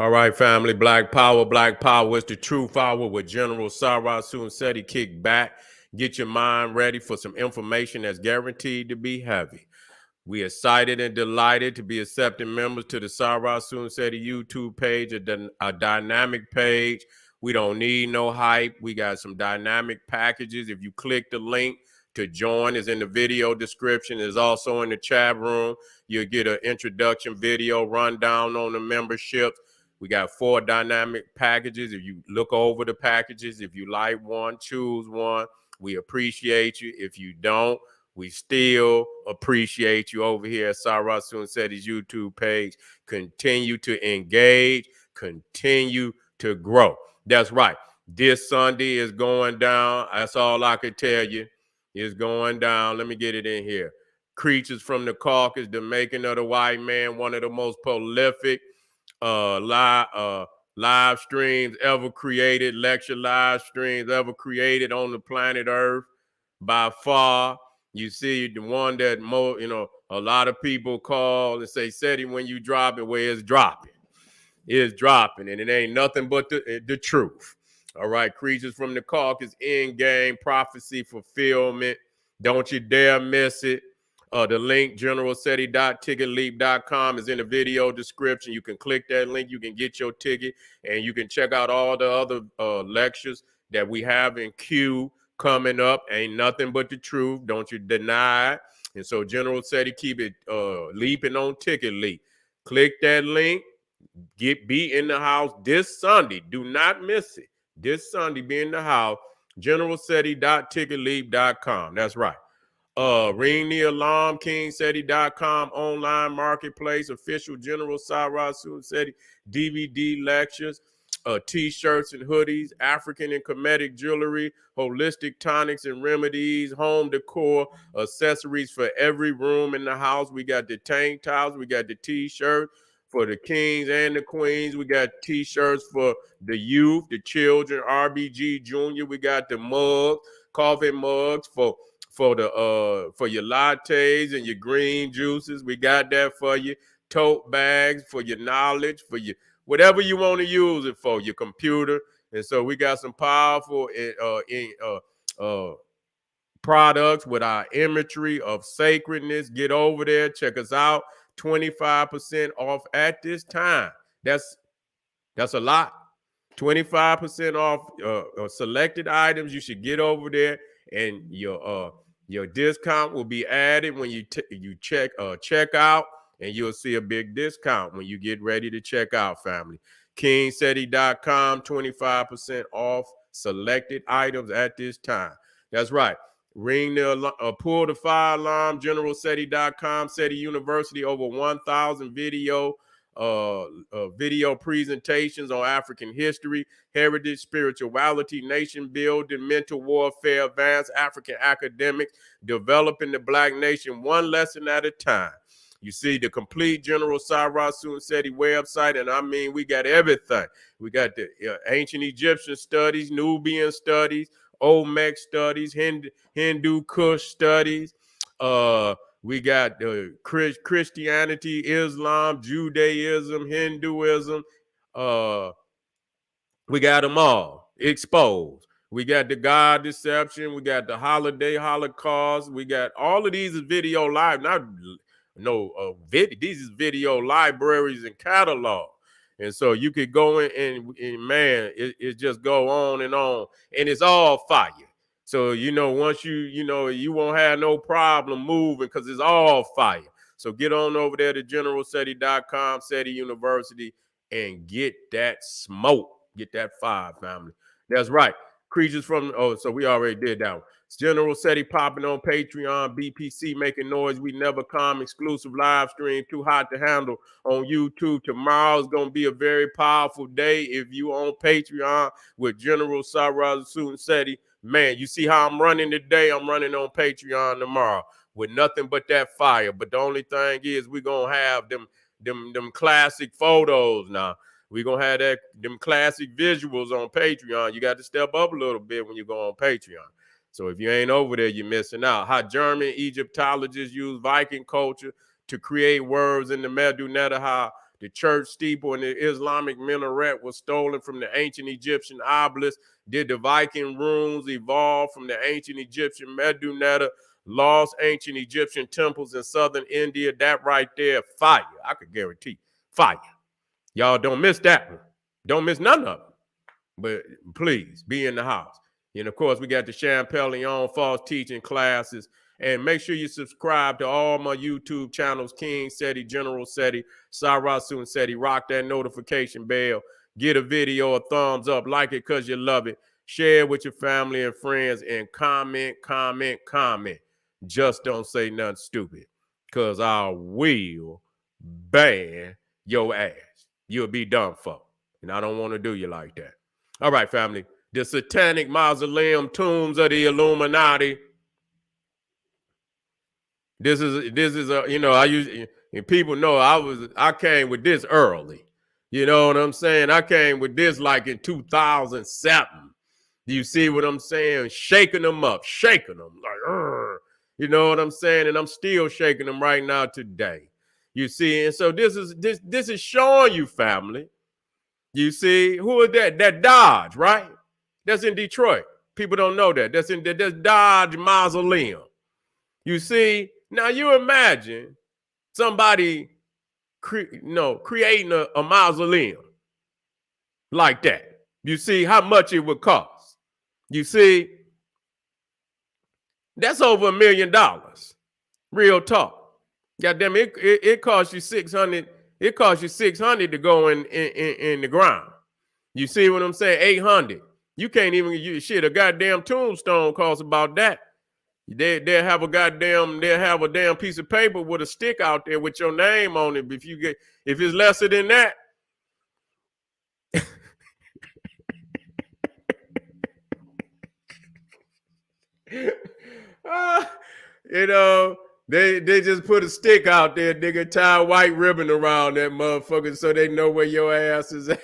All right, family. Black Power is the truth hour with General Sarah Seti. Kick back, get your mind ready for some information that's guaranteed to be heavy. We excited and delighted to be accepting members to the Sarah Seti YouTube page, a dynamic page. We don't need no hype. We got some dynamic packages. If you click the link to join, is in the video description, is also in the chat room. You'll get an introduction video, rundown on the memberships. We got 4 dynamic packages. If you look over the packages, if you like one, choose one. We appreciate you. If you don't, we still appreciate you over here at Sarah Seti's YouTube page. Continue to engage, continue to grow. That's right. This Sunday is going down. That's all I can tell you. It's going down. Let me get it in here. Creatures from the Caucasus, The Making of the White Man, one of the most prolific live streams ever created, lecture live streams ever created on the planet Earth by far. You see the one that a lot of people call and say, Seti, when you drop it, where it's dropping. It's dropping, and it ain't nothing but the truth. All right, Creatures from the Caucasus, in-game prophecy fulfillment. Don't you dare miss it. The link, generalseti.ticketleap.com, is in the video description. You can click that link. You can get your ticket, and you can check out all the other lectures that we have in queue coming up. Ain't nothing but the truth. Don't you deny it. And so General Seti, keep it leaping on Ticket Leap. Click that link. Be in the house this Sunday. Do not miss it. This Sunday, be in the house. generalseti.ticketleap.com. That's right. Ring the alarm, kingseti.com, online marketplace, official General Sarah Seti DVD lectures, t-shirts and hoodies, African and Kemetic jewelry, holistic tonics and remedies, home decor, accessories for every room in the house. We got the tank tops, we got the t-shirt for the kings and the queens. We got t-shirts for the youth, the children, RBG Junior. We got the mugs, coffee mugs for your lattes and your green juices. We got that for you. Tote bags for your knowledge, for your whatever you want to use it for, your computer. And so we got some powerful products with our imagery of sacredness. Get over there, check us out. 25% off at this time. That's a lot. 25% off selected items. You should get over there, and your discount will be added when you check out, and you'll see a big discount when you get ready to check out, family. kingseti.com, 25% off selected items at this time. That's right. Ring the pull the fire alarm, generalseti.com, Seti University, over 1,000 video presentations on African history, heritage, spirituality, nation building, mental warfare, advanced African academics, developing the Black nation one lesson at a time. You see the complete General Sarah Seti website, and I mean, we got everything. We got the ancient Egyptian studies, Nubian studies, Olmec studies, Hindu Kush studies. We got Christianity, Islam, Judaism, Hinduism. We got them all exposed. We got the God deception. We got the holiday Holocaust. We got all of these video live. These is video libraries and catalog. And so you could go in and man, it just go on, and it's all fire. So, once you won't have no problem moving because it's all fire. So get on over there to generalseti.com, Seti University, and get that smoke. Get that fire, family. That's right. Creatures from, so we already did that one. General Seti popping on Patreon, BPC making noise. We never come. Exclusive live stream, too hot to handle on YouTube. Tomorrow is going to be a very powerful day if you on Patreon with General Sarah Seti. Man, you see how I'm running today? I'm running on Patreon tomorrow with nothing but that fire. But the only thing is we're going to have them classic photos now. We're going to have them classic visuals on Patreon. You got to step up a little bit when you go on Patreon. So if you ain't over there, you're missing out. How German Egyptologists use Viking culture to create words in the Medu Nedaha The church steeple and the Islamic minaret was stolen from the ancient Egyptian obelisk. Did the Viking runes evolve from the ancient Egyptian Medunetta? Lost ancient Egyptian temples in southern India. That right there, fire. I could guarantee fire. Y'all don't miss that one. Don't miss none of them. But please be in the house. And of course, we got the Champellion false teaching classes. And make sure you subscribe to all my YouTube channels, King Seti, General Seti, Sarasun Seti. Rock that notification bell. Get a video a thumbs up. Like it because you love it. Share it with your family and friends. And comment. Just don't say nothing stupid. Because I will ban your ass. You'll be done for. And I don't want to do you like that. All right, family. The Satanic Mausoleum tombs of the Illuminati. This is a, you know, I usually, and people know I came with this early. You know what I'm saying? I came with this like in 2007. You see what I'm saying? Shaking them up, shaking them like, you know what I'm saying? And I'm still shaking them right now today. You see, and so this is showing you, family. You see, who is that? That Dodge, right? That's in Detroit. People don't know that. That's Dodge Mausoleum. You see, now you imagine somebody creating a mausoleum like that. You see how much it would cost. You see, that's over $1 million. Real talk. Goddamn, it costs you $600. It costs you $600 to go in the ground. You see what I'm saying? $800. You can't even use shit. A goddamn tombstone costs about that. They'll have a damn piece of paper with a stick out there with your name on it. If it's lesser than that. You know, they just put a stick out there, nigga, tie a white ribbon around that motherfucker so they know where your ass is at.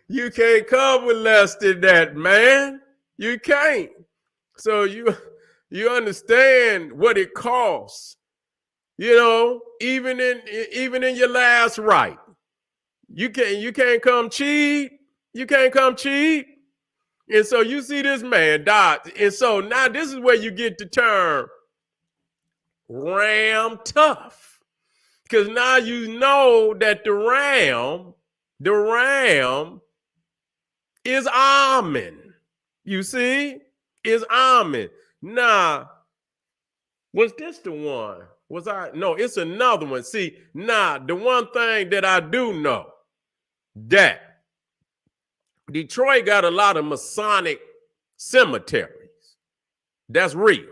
You can't come with less than that, man. You can't. So you understand what it costs. You know, even in your last right. You can't come cheap. You can't come cheap. And so you see this man died. And so now this is where you get the term ram tough. Because now you know that the ram is arming. You see? Is arming. Now, was this the one? No, it's another one. See, now, the one thing that I do know, that Detroit got a lot of Masonic cemeteries. That's real.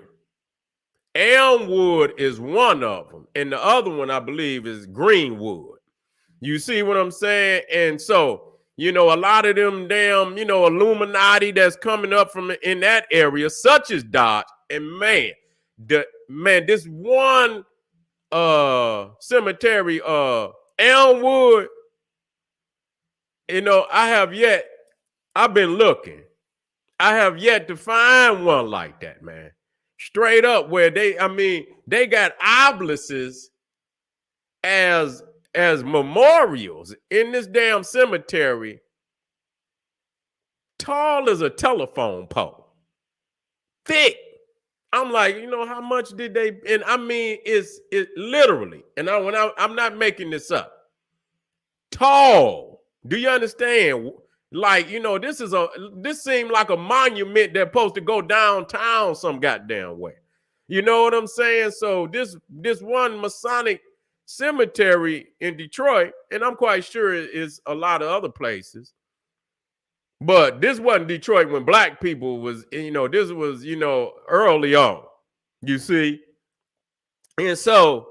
Elmwood is one of them. And the other one, I believe, is Greenwood. You see what I'm saying? And so, you know, a lot of them damn, you know, Illuminati that's coming up from in that area, such as Dodge. And this one cemetery, Elmwood, you know, I've been looking. I have yet to find one like that, man. Straight up, where they got obelisks as memorials in this damn cemetery, tall as a telephone pole, thick. I'm like, you know, how much did they? And I mean, it's literally, and I'm not making this up. Tall. Do you understand? Like, you know, this seemed like a monument that's supposed to go downtown some goddamn way. You know what I'm saying? So this one Masonic cemetery in Detroit, and I'm quite sure it's a lot of other places, but this wasn't Detroit when black people was, you know, this was, you know, early on, you see? And so,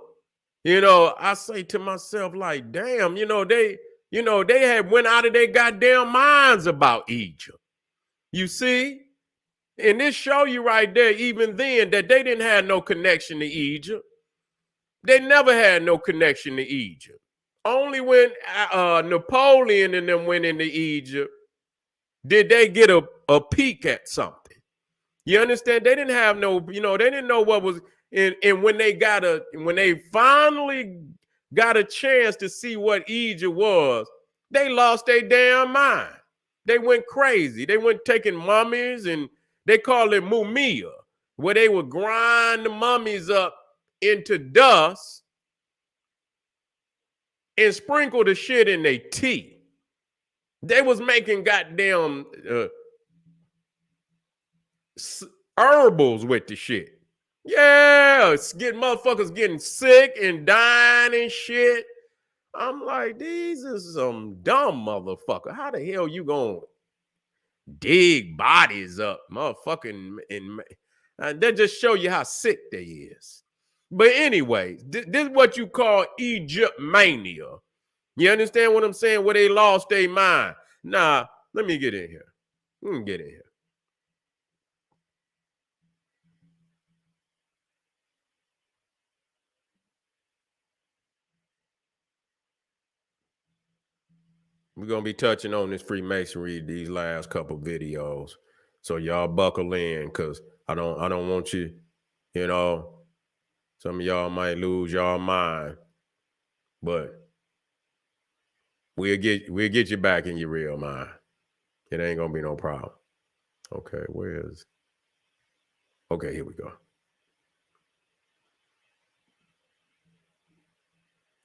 you know, I say to myself, like, damn, you know, they had went out of their goddamn minds about Egypt. You see? And this show you right there, even then, that they didn't have no connection to Egypt. They never had no connection to Egypt. Only when Napoleon and them went into Egypt did they get a peek at something. You understand? They didn't have no, you know, they didn't know what was, And when they finally got a chance to see what Egypt was, they lost their damn mind. They went crazy. They went taking mummies, and they call it mumia, where they would grind the mummies up into dust and sprinkle the shit in their tea. They was making goddamn herbals with the shit. Yeah, it's getting motherfuckers getting sick and dying and shit. I'm like, these are some dumb motherfucker. How the hell you gonna dig bodies up, motherfucking? And that just show you how sick they is. But anyway, this is what you call Egypt mania. You understand what I'm saying? Where they lost their mind. Nah, let me get in here. Let me get in here. We're gonna be touching on this Freemasonry these last couple videos. So y'all buckle in, because I don't want you, you know, some of y'all might lose y'all mind, but we'll get you back in your real mind. It ain't gonna be no problem. Okay, okay, here we go.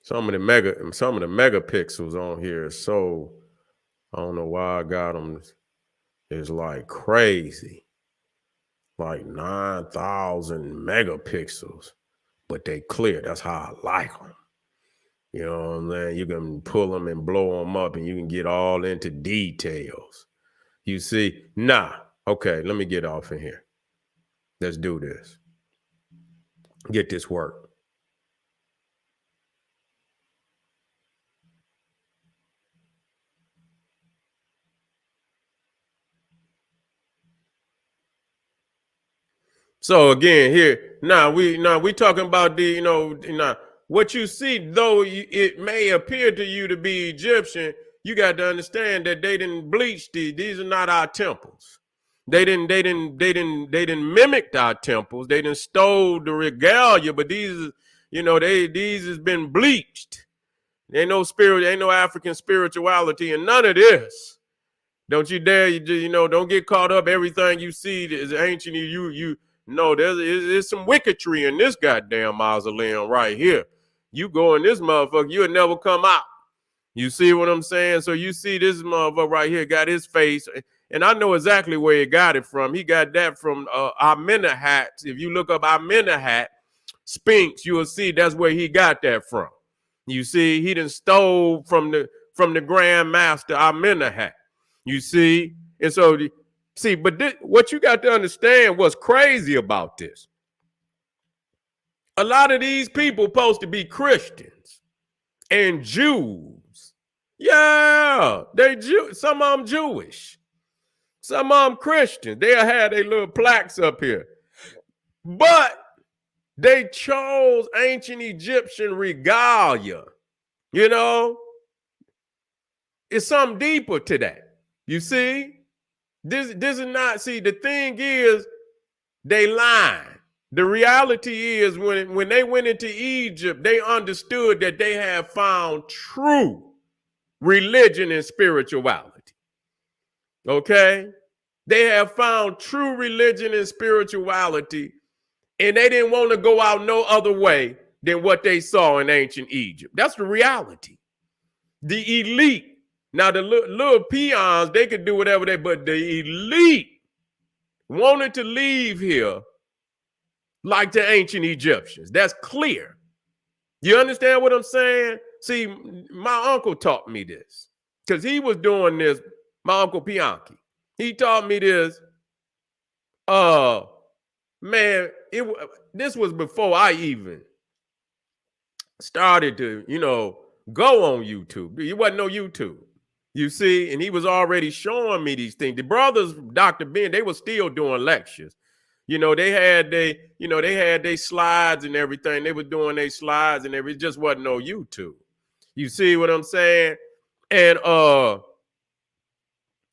Some of the megapixels on here is so, I don't know why I got them. It's like crazy, like 9,000 megapixels, but they clear. That's how I like them. You know what I'm saying? You can pull them and blow them up, and you can get all into details. You see? Nah. Okay, let me get off in here. Let's do this. Get this work. So again, here now we talking about the what you see, though it may appear to you to be Egyptian. You got to understand that they didn't bleach these. These are not our temples. They didn't mimic our temples. They didn't stole the regalia, but these has been bleached. There ain't no spirit, ain't no African spirituality, and none of this. Don't you dare, don't get caught up. Everything you see is ancient. No, there's some wicketry in this goddamn mausoleum right here. You go in this motherfucker, you'll never come out. You see what I'm saying? So you see this motherfucker right here got his face, and I know exactly where he got it from. He got that from Amenemhat. If you look up Amenemhat Sphinx, you will see that's where he got that from. You see, he done stole from the Grand Master Amenemhat. You see, and so but what you got to understand, what's crazy about this, a lot of these people supposed to be Christians and Jews. Yeah, some of them Jewish, some of them Christians. They'll have their little plaques up here, but they chose ancient Egyptian regalia. You know, it's something deeper to that. You see, this is not. See, the thing is, they lying. The reality is, when they went into Egypt, they understood that they had found true religion and spirituality. Okay? They have found true religion and spirituality, and they didn't want to go out no other way than what they saw in ancient Egypt. That's the reality. The elite, now the little peons, they could do whatever but the elite wanted to leave here like the ancient Egyptians. That's clear. You understand what I'm saying? See, my uncle taught me this because he was doing this. My uncle Pianki, he taught me this. Man, this was before I even started to, go on YouTube. It wasn't no YouTube. You see, and he was already showing me these things. The brothers, Dr. Ben, they were still doing lectures. They had their slides and everything. They were doing their slides and everything. It just wasn't no YouTube. You see what I'm saying? And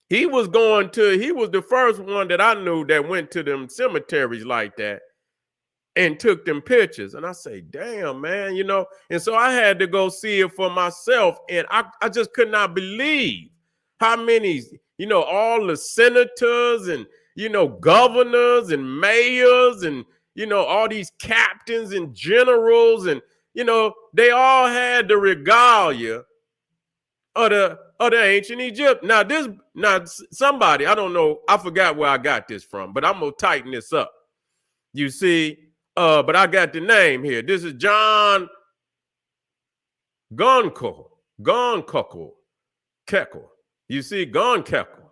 he was the first one that I knew that went to them cemeteries like that and took them pictures. And I say, damn, man, you know. And so I had to go see it for myself. And I just could not believe how many, you know, all the senators and, you know, governors and mayors and, you know, all these captains and generals and, you know, they all had the regalia of the ancient Egypt. Now somebody, I don't know, I forgot where I got this from, but I'm gonna tighten this up. You see, but I got the name here. This is John Gonko. You see, Gonkekel.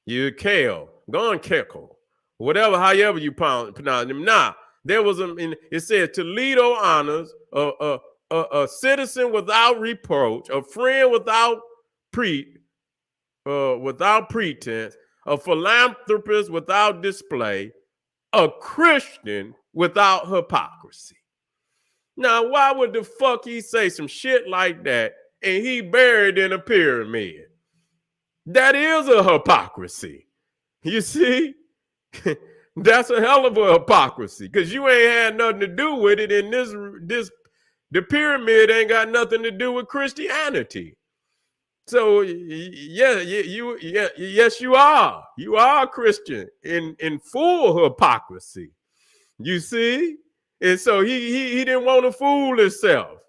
You Kale, Gonkekel. Whatever, however you pronounce him. Now, there was it said Toledo honors a citizen without reproach, a friend without pretense, a philanthropist without display, a Christian without hypocrisy. Now, why would the fuck he say some shit like that and he buried in a pyramid? That is a hypocrisy. You see? That's a hell of a hypocrisy because you ain't had nothing to do with it. And the pyramid ain't got nothing to do with Christianity. So yes, you are. You are a Christian in full hypocrisy. You see? And so he didn't want to fool himself.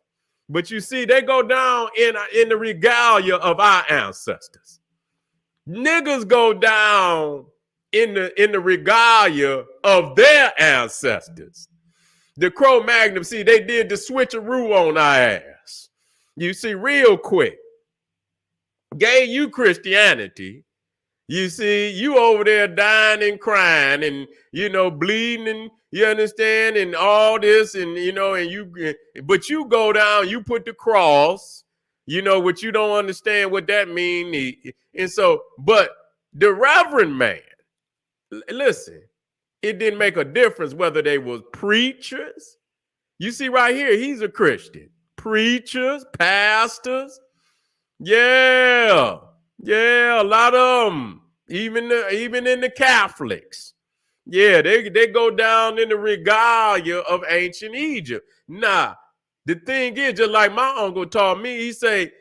But you see, they go down in the regalia of our ancestors. Niggas go down in the regalia of their ancestors. The Cro-Magnon, see, they did the switcheroo on our ass. You see, real quick. Gave you Christianity. You see, you over there dying and crying and, you know, bleeding and, you understand, and all this and, you know, but you go down, you put the cross, you know, what you don't understand what that means. And so, but the Reverend man, listen, it didn't make a difference whether they was preachers. You see right here, he's a Christian. Preachers, pastors. Yeah, a lot of them. Even in the Catholics. Yeah, they go down in the regalia of ancient Egypt. Nah, the thing is, just like my uncle taught me, he say,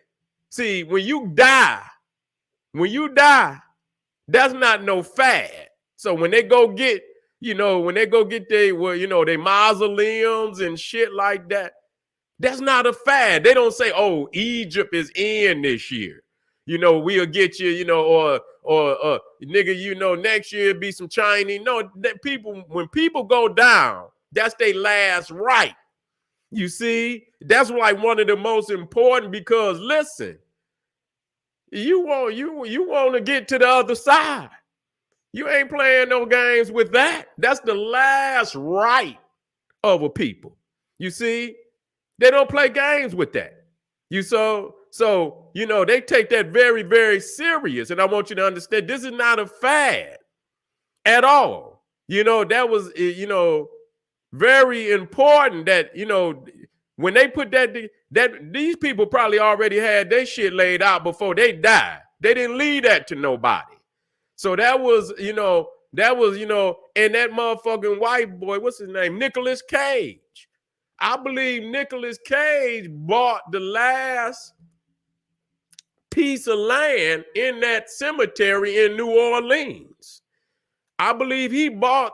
see, when you die, that's not no fad. So when they go get, you know, they mausoleums and shit like that, that's not a fad. They don't say, oh, Egypt is in this year. You know, we'll get you, you know, or nigga, you know, next year be some Chinese. No, when people go down, that's their last right. You see, that's like one of the most important because listen, you want to get to the other side. You ain't playing no games with that. That's the last right of a people. You see, they don't play games with that. So, you know, they take that very, very serious. And I want you to understand, this is not a fad at all. You know, that was, you know, very important that, you know, when they put that these people probably already had their shit laid out before they died. They didn't leave that to nobody. So that was, you know, and that motherfucking white boy, what's his name? Nicolas Cage. I believe Nicolas Cage bought the last piece of land in that cemetery in New Orleans. I believe he bought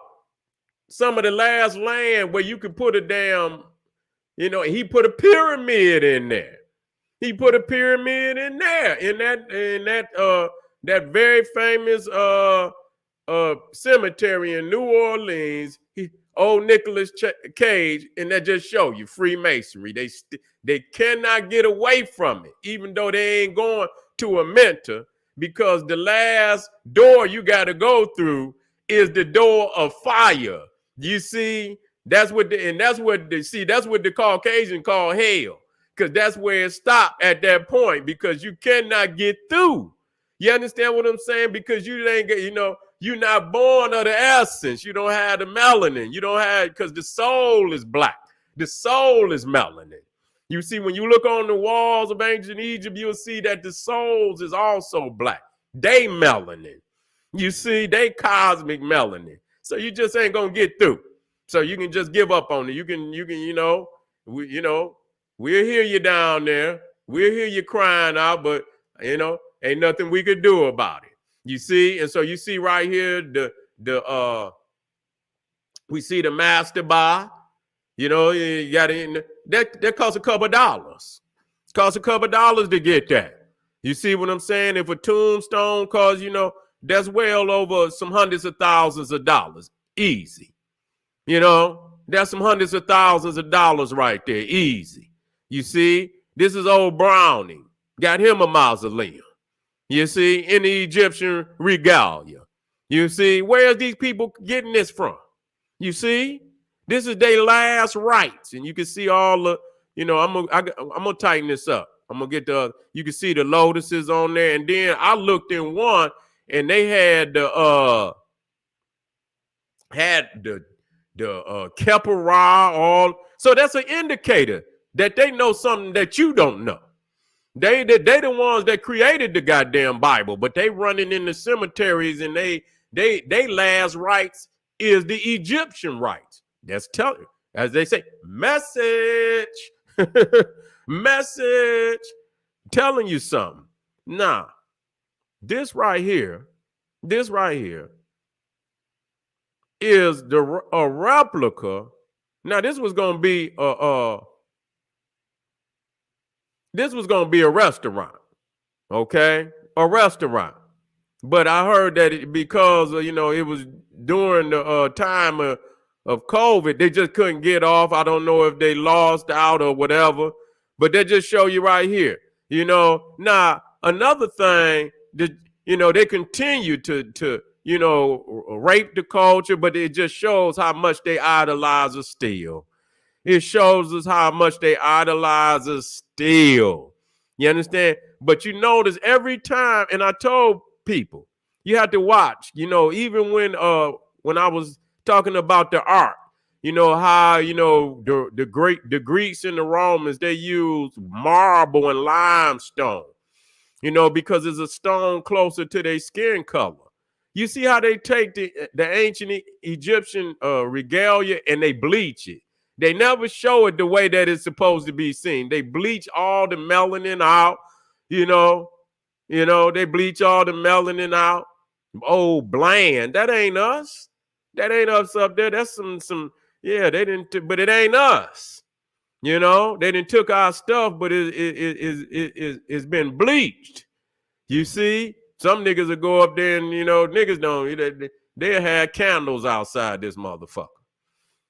some of the last land where you could put a damn, you know, he put a pyramid in there. He put a pyramid in there in that very famous cemetery in New Orleans. Old Nicolas Cage, and that just show you Freemasonry. They cannot get away from it, even though they ain't going to a mentor, because the last door you got to go through is the door of fire. You see, that's what the Caucasian call hell, because that's where it stopped at that point, because you cannot get through. You understand what I'm saying? Because you ain't get, you know, you're not born of the essence. You don't have the melanin. You don't have, because the soul is black. The soul is melanin. You see, when you look on the walls of ancient Egypt, you'll see that the souls is also black. They melanin. You see, they cosmic melanin. So you just ain't going to get through. So you can just give up on it. You can, we'll hear you down there. We'll hear you crying out, but ain't nothing we could do about it. You see, and so you see right here we see the master bar. You got that costs a couple of dollars. Costs a couple of dollars to get that. You see what I'm saying? If a tombstone costs, that's well over some hundreds of thousands of dollars. Easy. That's some hundreds of thousands of dollars right there. Easy. You see, this is old Browning. Got him a mausoleum. You see, in the Egyptian regalia. You see, where's these people getting this from? You see, this is their last rites. And you can see all the, I'm gonna tighten this up. I'm gonna get you can see the lotuses on there. And then I looked in one and they had the Kepara, all. So that's an indicator that they know something that you don't know. They the ones that created the goddamn Bible, but they running in the cemeteries and they last rites is the Egyptian rites. That's telling, as they say, message, message, telling you something. Nah, this right here is a replica. Now this was gonna be a restaurant, okay, a restaurant. But I heard that because it was during the time of COVID, they just couldn't get off. I don't know if they lost out or whatever, but they just show you right here. Now another thing that they continue to rape the culture, but it just shows how much they idolize us still. It shows us how much they idolize us still. You understand? But you notice every time, and I told people, you have to watch, even when I was talking about the art, how, the Greeks and the Romans, they used marble and limestone, because it's a stone closer to their skin color. You see how they take the ancient Egyptian regalia and they bleach it. They never show it the way that it's supposed to be seen. They bleach all the melanin out, they bleach all the melanin out. Oh, bland. That ain't us. That ain't us up there. That's some, they didn't, but it ain't us. They didn't took our stuff, but it's been bleached. You see? Some niggas will go up there and, niggas don't, they had candles outside this motherfucker.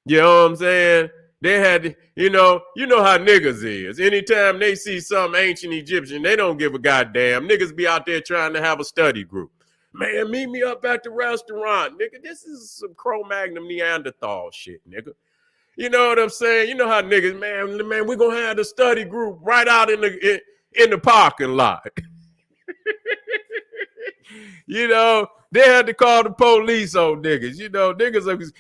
You know what I'm saying? They had, you know how niggas is. Anytime they see some ancient Egyptian, they don't give a goddamn. Niggas be out there trying to have a study group. Man, meet me up at the restaurant, nigga. This is some Cro-Magnon Neanderthal shit, nigga. You know what I'm saying? You know how niggas, man, we're going to have the study group right out in the parking lot. They had to call the police on niggas. Niggas,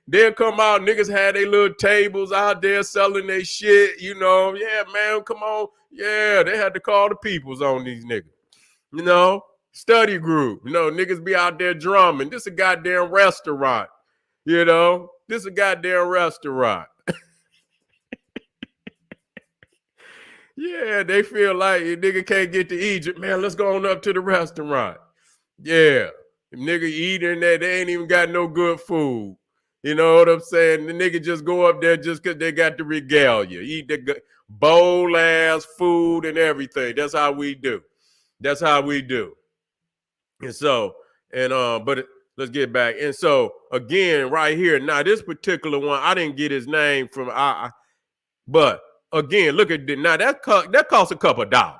they'll come out. Niggas had their little tables out there selling their shit. Yeah, man, come on. Yeah, they had to call the peoples on these niggas. Study group. Niggas be out there drumming. This a goddamn restaurant. This a goddamn restaurant. Yeah, they feel like a nigga can't get to Egypt, man. Let's go on up to the restaurant. Yeah, nigga eating that, they ain't even got no good food. You know what I'm saying? The nigga just go up there just because they got the regalia, eat the bowl ass food and everything. That's how we do. That's how we do. And so, but let's get back. And so again, right here, now this particular one, I didn't get his name from but again, look at now that costs a couple of dollars.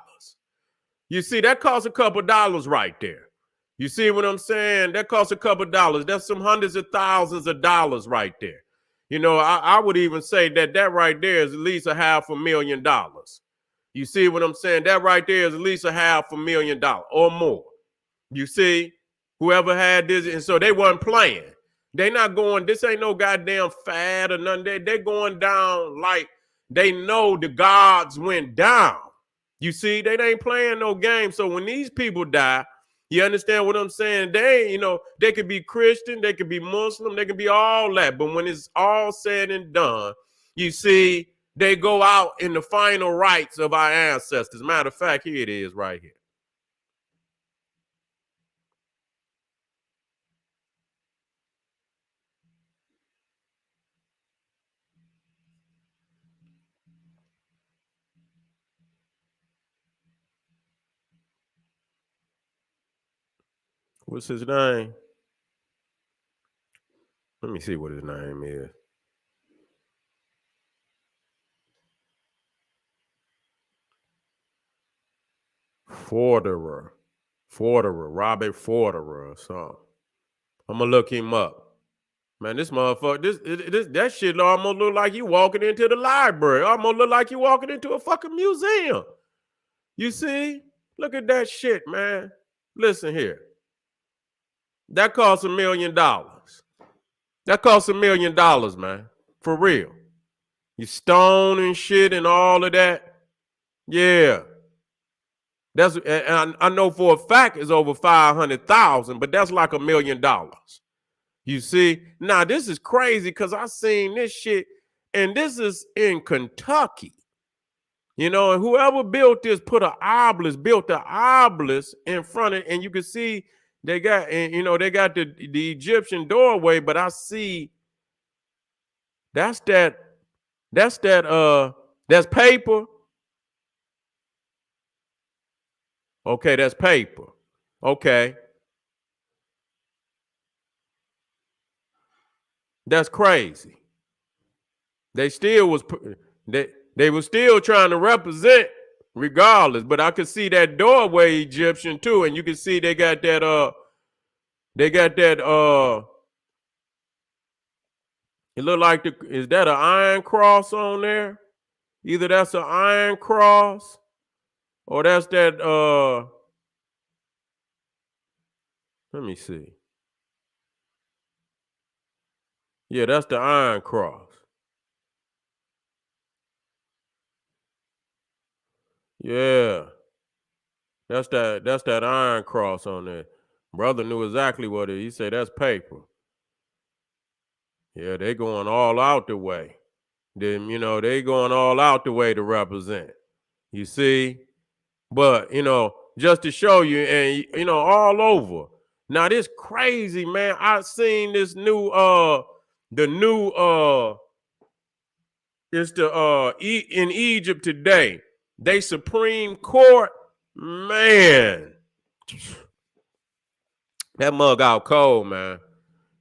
You see, that costs a couple of dollars right there. You see what I'm saying? That costs a couple of dollars. That's some hundreds of thousands of dollars right there. I would even say that right there is at least $500,000. You see what I'm saying? That right there is at least $500,000 or more. You see, whoever had this, and so they weren't playing. They not going, this ain't no goddamn fad or nothing. They going down like they know the gods went down. You see, they ain't playing no game. So when these people die, You understand what I'm saying? They could be Christian, they could be Muslim, they could be all that. But when it's all said and done, you see, they go out in the final rites of our ancestors. Matter of fact, here it is right here. What's his name? Let me see what his name is. Forderer, Robert Forderer or something. I'm gonna look him up. Man, this motherfucker, that shit almost look like you walking into the library. Almost look like you walking into a fucking museum. You see? Look at that shit, man. Listen here. That costs $1 million. That costs $1 million, man. For real. You stone and shit and all of that. Yeah. And I know for a fact it's over 500,000, but that's like $1 million. You see? Now this is crazy because I seen this shit, and this is in Kentucky. And whoever built this built the obelisk in front of, and you can see they got, they got the Egyptian doorway, but I see that's paper. Okay, that's paper. Okay. That's crazy. They still was they were still trying to represent regardless, but I could see that doorway Egyptian too, and you can see they got that it looked like is that an iron cross on there? Either that's an iron cross or that's that let me see. Yeah, that's the iron cross. Yeah. That's that iron cross on there. Brother knew exactly what it is. He said that's paper. Yeah, they going all out the way. Then, they going all out the way to represent. You see? But, just to show you, and, all over. Now, this crazy, man. I seen this new, it's in Egypt today. They Supreme Court, man. That mug out cold, man.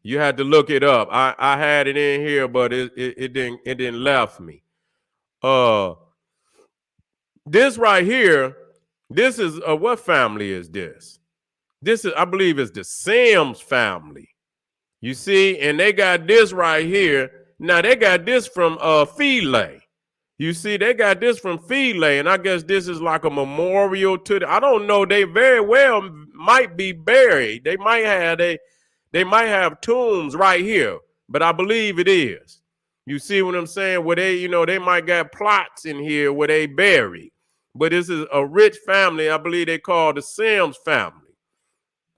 You had to look it up. I had it in here, but it didn't left me. This right here, this is what family is this? This is, I believe, it's the Sims family. You see, and they got this right here. Now they got this from Philae. You see, they got this from Philae, and I guess this is like a memorial to I don't know. They very well might be buried. They might have tombs right here, but I believe it is. You see what I'm saying? Where they might got plots in here where they buried. But this is a rich family. I believe they call the Sims family.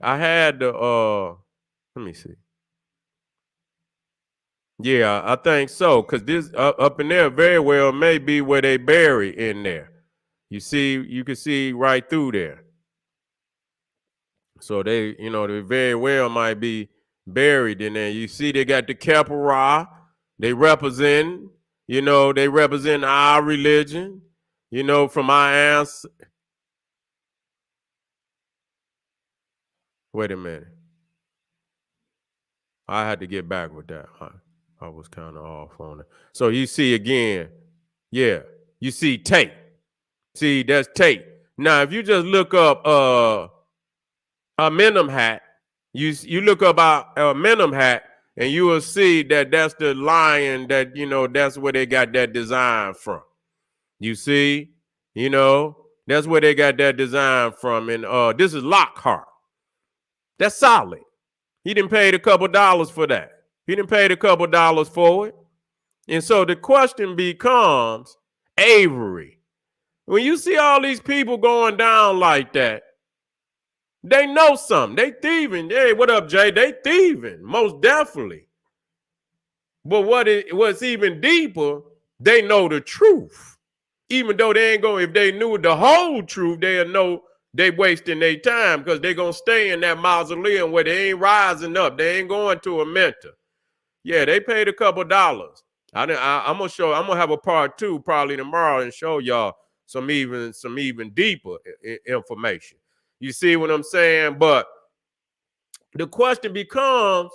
I had the let me see. Yeah, I think so, because this up in there very well may be where they bury in there. You can see right through there. So they very well might be buried in there. You see they got the Kepara. They represent our religion, from our ancestors. Wait a minute. I had to get back with that. I was kind of off on it. So you see again, yeah, you see tape. See, that's tape. Now, if you just look up Amenemhat, you look up Amenemhat, and you will see that that's the lion that, that's where they got that design from. You see, that's where they got that design from. And this is Lockhart. That's solid. He didn't pay a couple dollars for that. He didn't pay a couple dollars for it. And so the question becomes, Avery, when you see all these people going down like that, They know something. They thieving. Hey, what up, Jay? They thieving, most definitely. But what's even deeper, they know the truth. Even though they ain't going, if they knew the whole truth, they'll know they wasting their time because they gonna stay in that mausoleum where they ain't rising up. They ain't going to a mentor. Yeah, they paid a couple dollars. I'm gonna have a part 2 probably tomorrow and show y'all some even deeper information. You see what I'm saying? But the question becomes,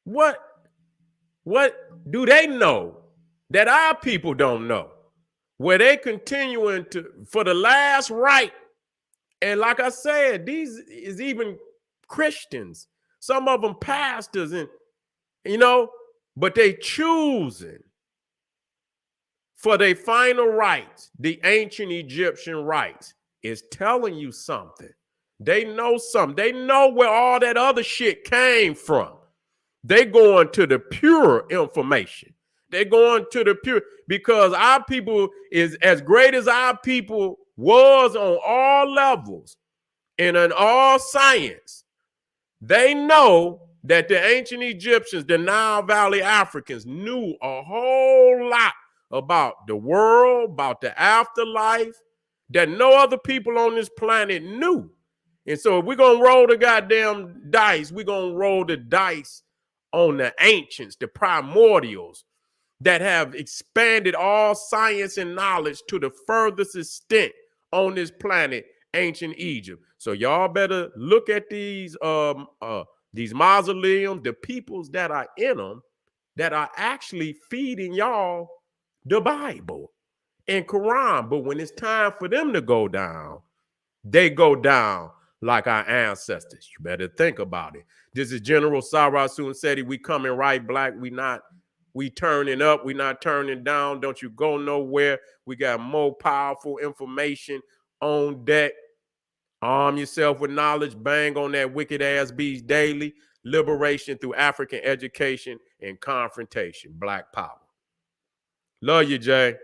what do they know that our people don't know? Where they continuing to for the last right. And like I said, these is even Christians, some of them pastors, and but they choosing for their final rights, the ancient Egyptian rights, is telling you something. They know something. They know where all that other shit came from. They going to the pure information. They going to the pure, because our people is as great as our people was on all levels and in all science. They know that the ancient Egyptians, the Nile Valley Africans, knew a whole lot about the world, about the afterlife, that no other people on this planet knew. And so if we're going to roll the goddamn dice, we're going to roll the dice on the ancients, the primordials that have expanded all science and knowledge to the furthest extent on this planet, ancient Egypt. So y'all better look at these mausoleums, the peoples that are in them, that are actually feeding y'all the Bible and Quran. But when it's time for them to go down, they go down like our ancestors. You better think about it. This is General Sarah Sunseti. We coming right black. We turning up. We not turning down. Don't you go nowhere. We got more powerful information on deck. Arm yourself with knowledge. Bang on that wicked ass beast daily. Liberation through African education and confrontation. Black power. Love you, Jay.